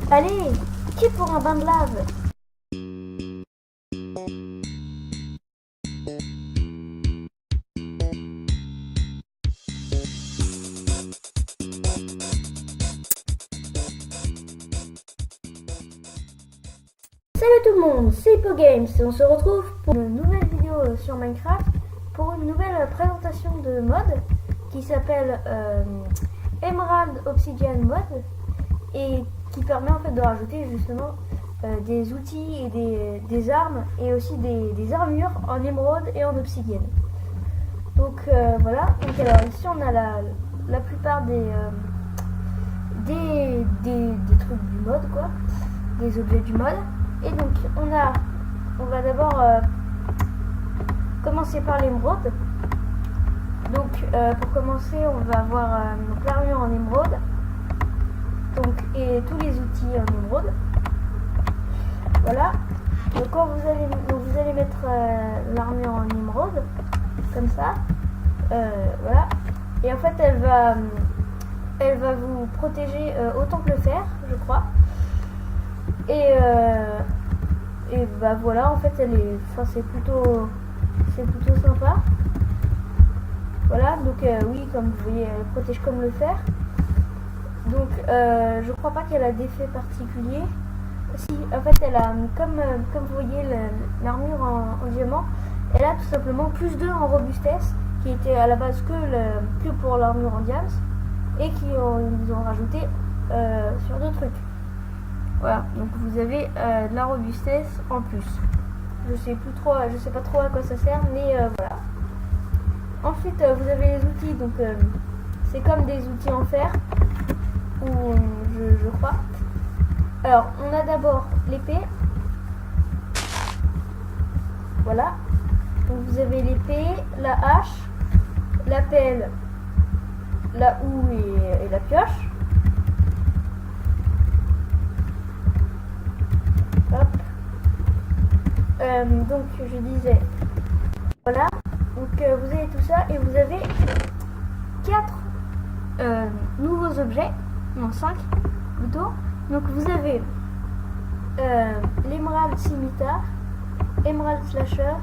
Allez, qui pour un bain de lave? Salut tout le monde, c'est HippoGames et on se retrouve pour une nouvelle vidéo sur Minecraft pour une nouvelle présentation de mode qui s'appelle Emerald Obsidian Mode et qui permet en fait de rajouter justement des outils et des armes et aussi des armures en émeraude et en obsidienne. Donc voilà, donc alors ici on a la plupart des trucs du mode quoi, des objets du mode. Et donc on va d'abord commencer par l'émeraude. Donc pour commencer on va avoir l'armure en émeraude. Donc et tous les outils en émeraude. Voilà. Donc quand vous allez mettre l'armure en émeraude comme ça. Voilà. Et en fait elle va vous protéger autant que le fer, je crois. Et bah voilà, en fait c'est plutôt sympa. Voilà, donc oui, comme vous voyez, elle protège comme le fer. Donc je crois pas qu'elle a d'effet particulier. Si, en fait elle a, comme vous voyez l'armure en diamant, elle a tout simplement plus 2 en robustesse, qui était à la base que pour l'armure en diams, et qui ils ont rajouté sur d'autres trucs. Voilà, donc vous avez de la robustesse en plus. Je sais pas trop à quoi ça sert, mais voilà. Ensuite, vous avez les outils, donc c'est comme des outils en fer, ou je crois. Alors, on a d'abord l'épée. Voilà. Donc vous avez l'épée, la hache, la pelle, la houe et la pioche. Hop. Donc je disais, voilà, donc vous avez tout ça et vous avez 4 nouveaux objets, non 5 plutôt. Donc vous avez l'émerald scimitar, émerald slasher,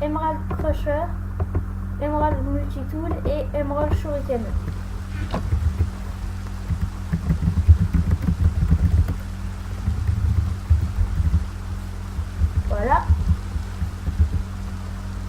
émerald crusher, émerald multitool et émerald shuriken. Voilà.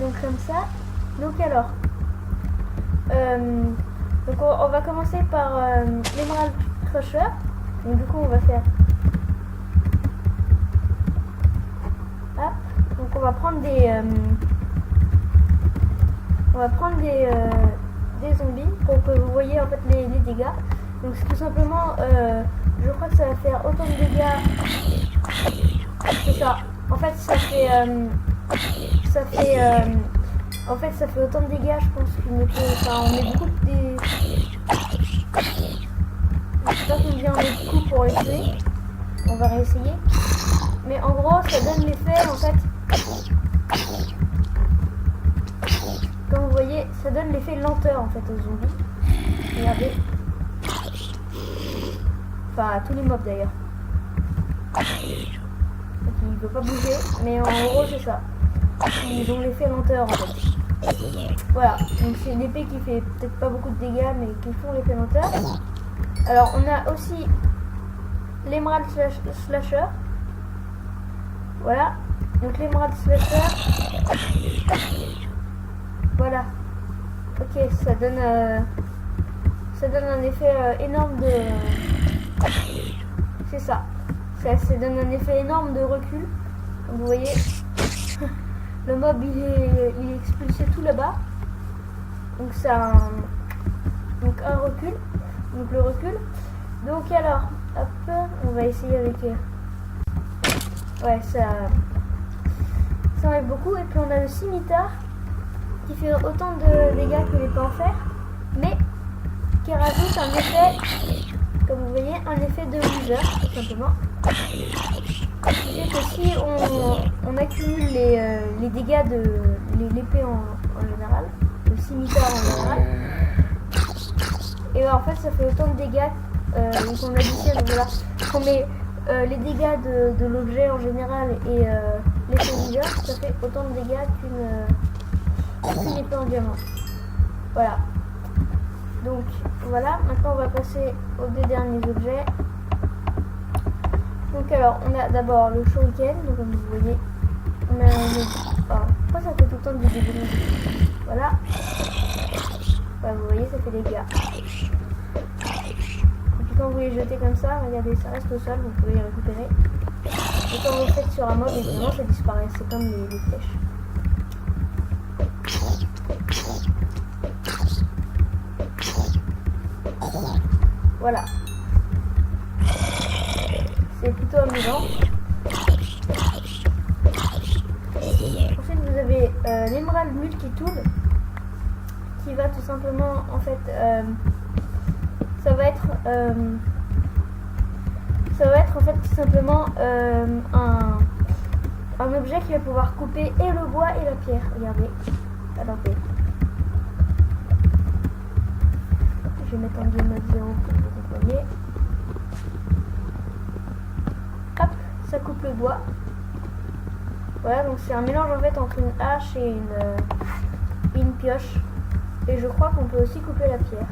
Donc comme ça. Donc alors. Donc on va commencer par l'émerald crusher. Donc du coup on va faire. Hop. Donc on va prendre des zombies pour que vous voyez en fait les dégâts. Donc c'est tout simplement je crois que ça va faire autant de dégâts. C'est ça. En fait, ça fait autant de dégâts, je pense qu'une épée. Enfin, on met beaucoup de je sais pas combien on met de coups pour les tuer. On va réessayer. Mais en gros, ça donne l'effet, en fait. Comme vous voyez, ça donne l'effet lenteur, en fait, aux zombies. Regardez. Enfin, à tous les mobs, d'ailleurs. Il ne peut pas bouger, mais en gros c'est ça. Ils ont l'effet lenteur en fait. Voilà, donc c'est une épée qui fait peut-être pas beaucoup de dégâts, mais qui font l'effet lenteur. Alors on a aussi l'émerald slasher. Voilà, donc l'émerald slasher. Voilà. Ok, ça donne un effet énorme de. C'est ça. Ça donne un effet énorme de recul. Comme vous voyez, le mob il est expulsé tout là-bas. Donc ça un recul. Donc le recul. Donc alors, hop, on va essayer avec. Ouais, ça enlève beaucoup. Et puis on a le scimitar qui fait autant de dégâts que l'épée en fer, mais qui rajoute un effet, comme vous voyez, un effet de loser, tout simplement. C'est que si on accumule les dégâts de l'épée en général, le scimitar en général, et ben en fait ça fait autant de dégâts donc on additionne, voilà, on met les dégâts de l'objet en général et l'effet vigueur, ça fait autant de dégâts qu'une épée en diamant. Voilà. Donc voilà, maintenant on va passer aux deux derniers objets. Donc alors on a d'abord le shuriken, donc comme vous voyez, on a pourquoi ça fait tout le temps des dégâts? Voilà. Voilà, vous voyez, ça fait des dégâts. Et puis quand vous les jetez comme ça, regardez, ça reste au sol, vous pouvez les récupérer. Et quand vous le faites sur un mob, évidemment ça disparaît, c'est comme les flèches. Voilà. C'est plutôt amusant. Ensuite, vous avez l'émeraude multitool qui va tout simplement, en fait, ça va être en fait tout simplement un objet qui va pouvoir couper et le bois et la pierre. Regardez. Attendez. Je vais mettre en game mode 0 pour vous compreniez. Hop, ça coupe le bois. Voilà, donc c'est un mélange en fait entre une hache et une pioche. Et je crois qu'on peut aussi couper la pierre.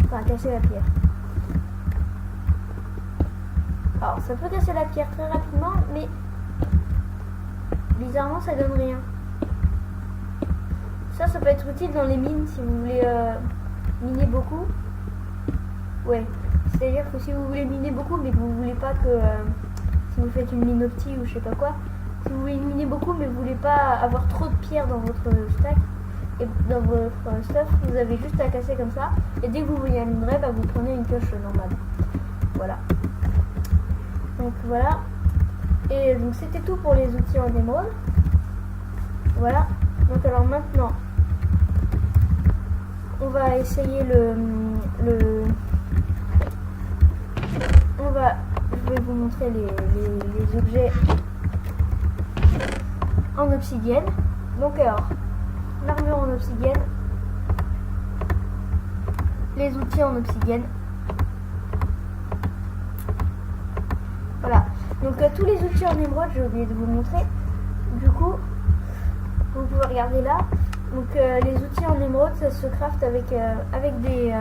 Enfin, casser la pierre. Alors, ça peut casser la pierre très rapidement, mais bizarrement, ça donne rien. Ça peut être utile dans les mines si vous voulez miner beaucoup. Ouais, c'est-à-dire que si vous voulez miner beaucoup, mais que vous voulez pas que si vous faites une mine opti ou je sais pas quoi, si vous voulez miner beaucoup, mais vous voulez pas avoir trop de pierres dans votre stack et dans votre stuff, vous avez juste à casser comme ça. Et dès que vous voyez un minerai, bah, vous prenez une pioche normale. Voilà. Donc voilà. Et donc c'était tout pour les outils en émeraude. Voilà. Donc alors maintenant, on va essayer je vais vous montrer les objets en obsidienne. Donc alors, l'armure en obsidienne, les outils en obsidienne. Voilà. Donc tous les outils en émeraude, j'ai oublié de vous montrer. Du coup, vous pouvez regarder là. Donc les outils en émeraude, ça se craft avec des...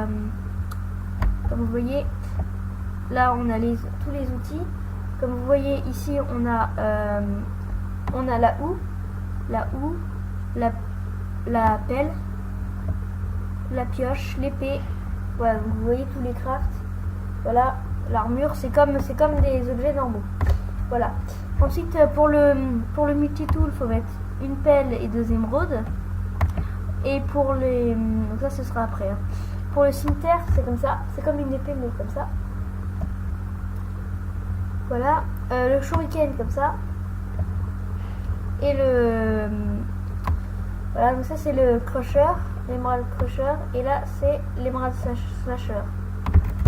comme vous voyez, là on a tous les outils. Comme vous voyez ici, on a la houe, la pelle, la pioche, l'épée. Voilà, vous voyez tous les crafts. Voilà, l'armure, c'est comme des objets normaux. Voilà. Ensuite, pour le multitool, il faut mettre une pelle et 2 émeraudes. Et pour les... donc ça, ce sera après. Hein. Pour le cimetière, c'est comme ça. C'est comme une épée, mais comme ça. Voilà. Le shuriken, comme ça. Et le... voilà, donc ça, c'est le crusher. L'émerald crusher. Et là, c'est l'émerald slasher.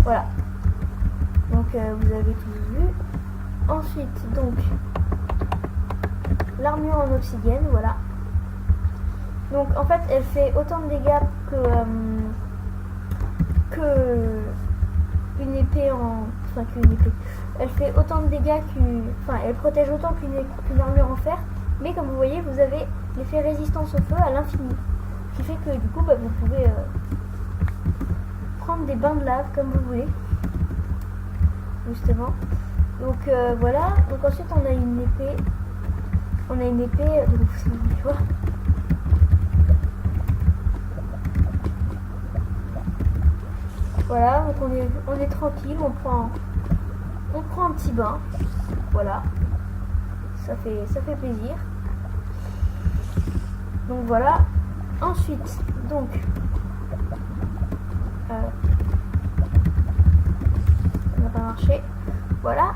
Voilà. Donc, vous avez tous vu. Ensuite, donc... l'armure en obsidienne, voilà. Donc en fait elle fait autant de dégâts qu'une épée en... enfin qu'une épée. Elle fait autant de dégâts enfin elle protège autant qu'une armure en fer. Mais comme vous voyez, vous avez l'effet résistance au feu à l'infini. Ce qui fait que du coup bah, vous pouvez prendre des bains de lave comme vous voulez. Justement. Donc voilà. Donc ensuite on a une épée. Donc tu vois. Voilà, donc on est tranquille, on prend un petit bain. Voilà. Ça fait plaisir. Donc voilà. Ensuite, donc ça n'a pas marché. Voilà.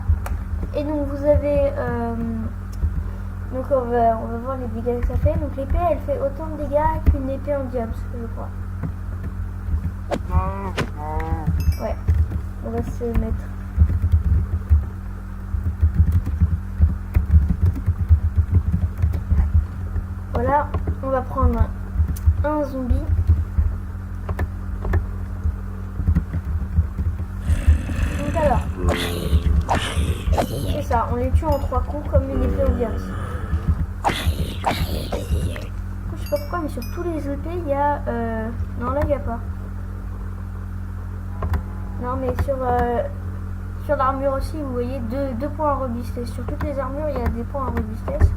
Et donc vous avez donc on va voir les dégâts que ça fait. Donc l'épée elle fait autant de dégâts qu'une épée en diable, je crois. Ouais, on va se mettre. Voilà, on va prendre un zombie. Donc alors, c'est ça, on les tue en 3 coups comme une épée au Gears. Je sais pas pourquoi, mais sur tous les épées, il y a... Non, là, il n'y a pas. Non, mais sur l'armure aussi, vous voyez, 2 points en robustesse. Sur toutes les armures, il y a des points en robustesse.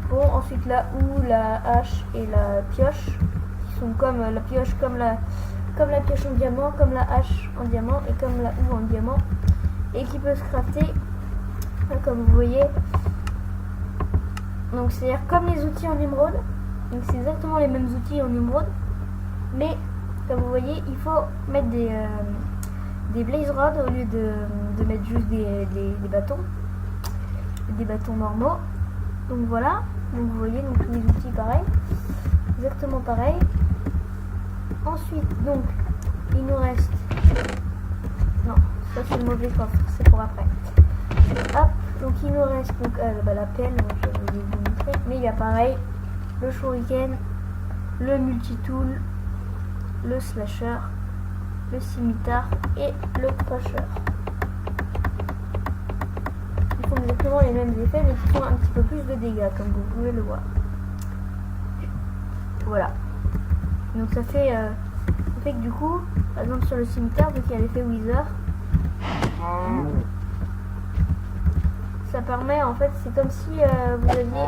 Bon, ensuite, la houe, la hache et la pioche, qui sont comme la pioche, comme la pioche en diamant, comme la hache en diamant et comme la houe en diamant. Et qui peut se crafter, comme vous voyez. Donc, c'est-à-dire comme les outils en émeraude. Donc, c'est exactement les mêmes outils en émeraude. Mais, comme vous voyez, il faut mettre des blaze rods au lieu de mettre juste des bâtons. Des bâtons normaux. Donc, voilà. Donc, vous voyez, donc les outils pareil. Exactement pareil. Ensuite, donc, il nous reste... Non, ça c'est le mauvais coffre, c'est pour après. Hop, donc il nous reste donc, la pelle, je vais vous montrer. Mais il y a pareil, le shuriken, le multitool, le slasher, le scimitar et le crusher. Ils font exactement les mêmes effets, mais qui font un petit peu plus de dégâts, comme vous pouvez le voir. Voilà. Donc ça fait que du coup, par exemple sur le cimetière, vu qu'il y a l'effet Wither, ça permet, en fait, c'est comme si vous aviez...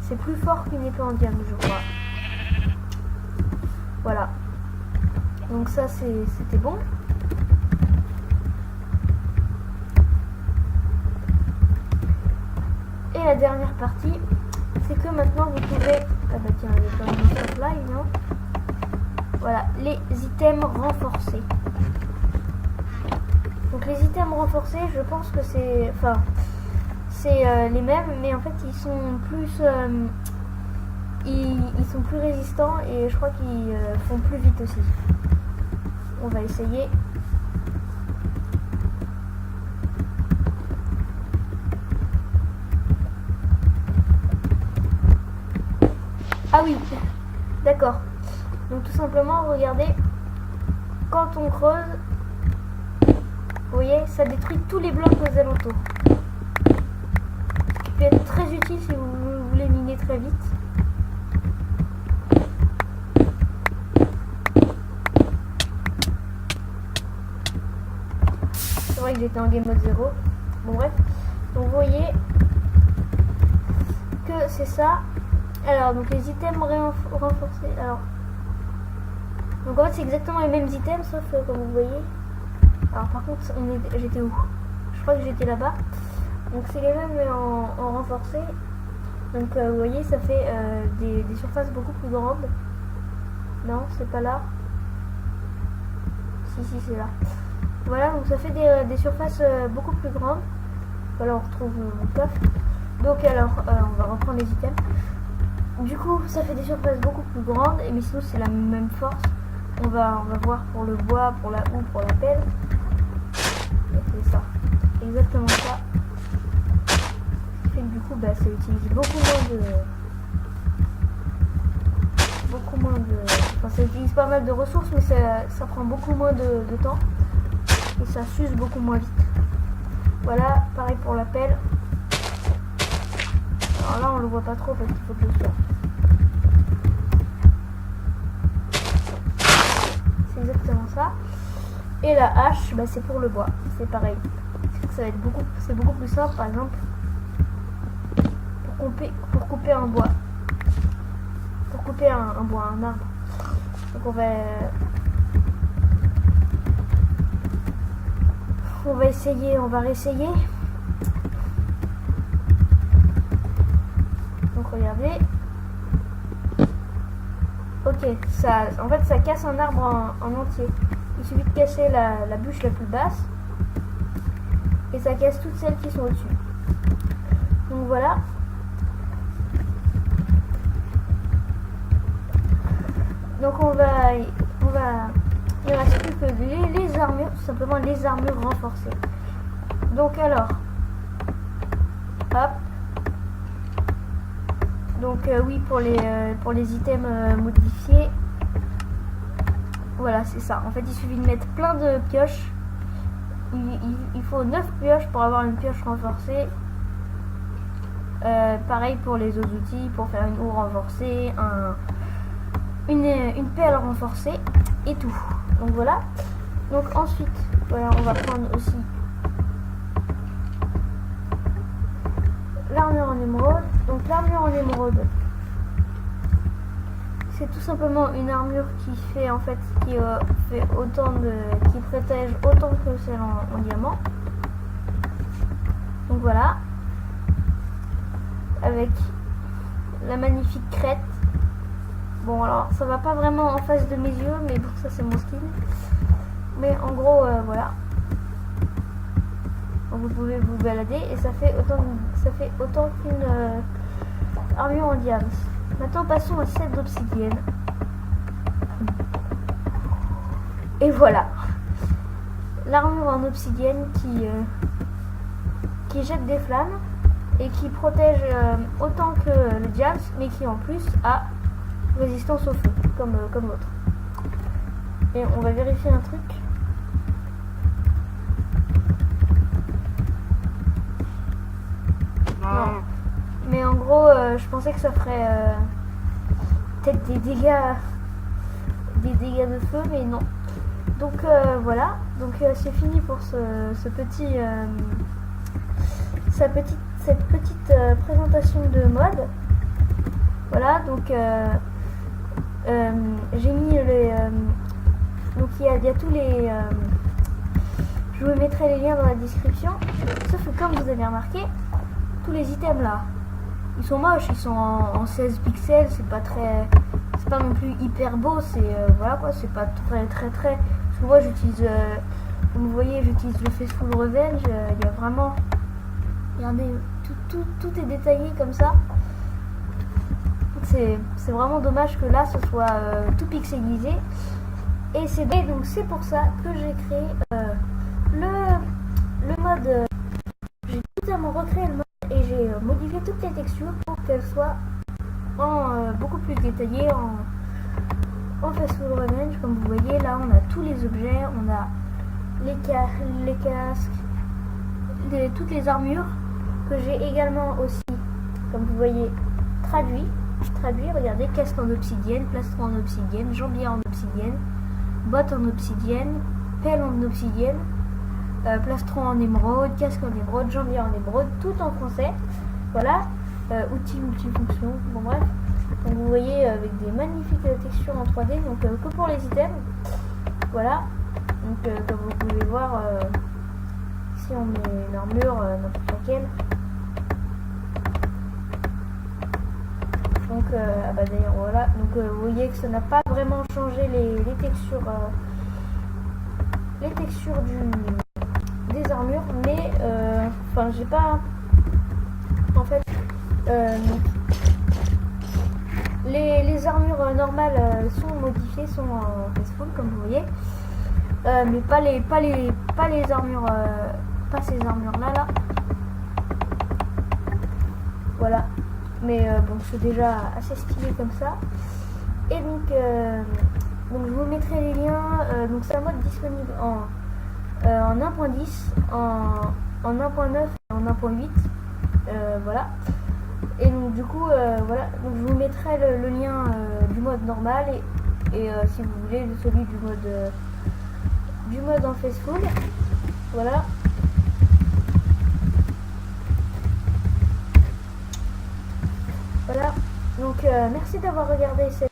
C'est plus fort qu'une épée en diamant, je crois. Voilà. Donc ça, c'était bon. Et la dernière partie, c'est que maintenant vous pouvez... Ah bah tiens, il y a pas une live, non? Voilà, les items renforcés. Donc les items renforcés, je pense que c'est... Enfin, c'est les mêmes, mais en fait ils sont plus... ils sont plus résistants et je crois qu'ils font plus vite aussi. On va essayer. Ah oui, d'accord. Donc tout simplement, regardez, quand on creuse, vous voyez, ça détruit tous les blocs aux alentours. Ce qui peut être très utile si vous voulez miner très vite. C'est vrai que j'étais en game mode 0. Bon bref, donc vous voyez que c'est ça. Alors, donc les items renforcés. Alors, donc en fait c'est exactement les mêmes items, sauf comme vous voyez. Alors par contre, j'étais où? Je crois que j'étais là-bas. Donc c'est les mêmes mais en renforcé. Donc vous voyez, ça fait des surfaces beaucoup plus grandes. Non, c'est pas là. Si, c'est là. Voilà, donc ça fait des surfaces beaucoup plus grandes. Voilà, on retrouve mon coffre. Donc alors, on va reprendre les items. Du coup, ça fait des surfaces beaucoup plus grandes, mais sinon c'est la même force. On va voir pour le bois, pour la houe, pour la pelle. C'est ça, exactement ça. Ce qui fait que du coup, ça utilise beaucoup moins de... Enfin, ça utilise pas mal de ressources, mais ça prend beaucoup moins de temps. Et ça s'use beaucoup moins vite. Voilà, pareil pour la pelle. Alors là, on le voit pas trop parce qu'il faut que je sorte. C'est exactement ça. Et la hache, c'est pour le bois. C'est pareil. Ça va être c'est beaucoup plus simple, par exemple, pour couper un bois. Pour couper un bois, un arbre. Donc on va essayer, on va réessayer. Donc regardez. Ok, en fait ça casse un arbre en entier. Il suffit de casser la bûche la plus basse. Et ça casse toutes celles qui sont au-dessus. Donc voilà. Donc il ne reste plus que les armures, tout simplement les armures renforcées. Donc alors, hop. Donc oui, pour les items modifiés, voilà, c'est ça. En fait, il suffit de mettre plein de pioches il faut 9 pioches pour avoir une pioche renforcée. Pareil pour les autres outils, pour faire une houe renforcée, une pelle renforcée et tout. Donc voilà. Donc ensuite, voilà, on va prendre aussi l'armure en émeraude. Donc l'armure en émeraude, c'est tout simplement une armure qui fait en fait qui protège autant que celle en diamant. Donc voilà, avec la magnifique crête. Bon, alors ça va pas vraiment en face de mes yeux, mais bon, ça c'est mon skin. Mais en gros, voilà. Donc, vous pouvez vous balader et ça fait autant qu'une armure en diamant. Maintenant, passons à celle d'obsidienne. Et voilà, l'armure en obsidienne qui jette des flammes et qui protège autant que le diamant, mais qui en plus a résistance au feu, comme l'autre. Et on va vérifier un truc. Non. Mais en gros, je pensais que ça ferait peut-être des dégâts de feu, mais non. Donc voilà, donc c'est fini pour cette petite présentation de mode. Voilà, donc j'ai mis les donc il y a tous les je vous mettrai les liens dans la description. Sauf que comme vous avez remarqué, tous les items là, ils sont moches, ils sont en 16 pixels, c'est pas non plus hyper beau, c'est voilà quoi, c'est pas très parce que moi j'utilise comme vous voyez, j'utilise le Faceful Revenge, il y a vraiment, regardez, tout est détaillé comme ça. C'est vraiment dommage que là ce soit tout pixelisé. Et donc c'est pour ça que j'ai créé le mode. J'ai totalement recréé le mode et j'ai modifié toutes les textures pour qu'elles soient beaucoup plus détaillées en Faceful Revenge. Comme vous voyez, là on a tous les objets, on a les casques, toutes les armures que j'ai également aussi, comme vous voyez, traduit, regardez, casque en obsidienne, plastron en obsidienne, jambier en obsidienne, bottes en obsidienne, pelle en obsidienne, plastron en émeraude, casque en émeraude, jambier en émeraude, tout en français. Voilà, outils multifonctions, bon bref. Donc vous voyez avec des magnifiques textures en 3D, donc que pour les items. Voilà, donc comme vous pouvez voir, si on met une armure, n'importe laquelle. Donc bah d'ailleurs voilà, donc vous voyez que ça n'a pas vraiment changé les textures des armures, mais enfin j'ai pas en fait les armures normales sont modifiées, sont en Faceful comme vous voyez, mais pas les armures, pas ces armures là. Voilà. Mais bon, c'est déjà assez stylé comme ça. Et donc je vous mettrai les liens. Donc c'est un mode disponible en 1.10, en 1.9 et en 1.8. Voilà. Et donc du coup, voilà. Donc je vous mettrai le lien du mode normal et si vous voulez celui du mode en Faceful. Voilà. Voilà, donc merci d'avoir regardé cette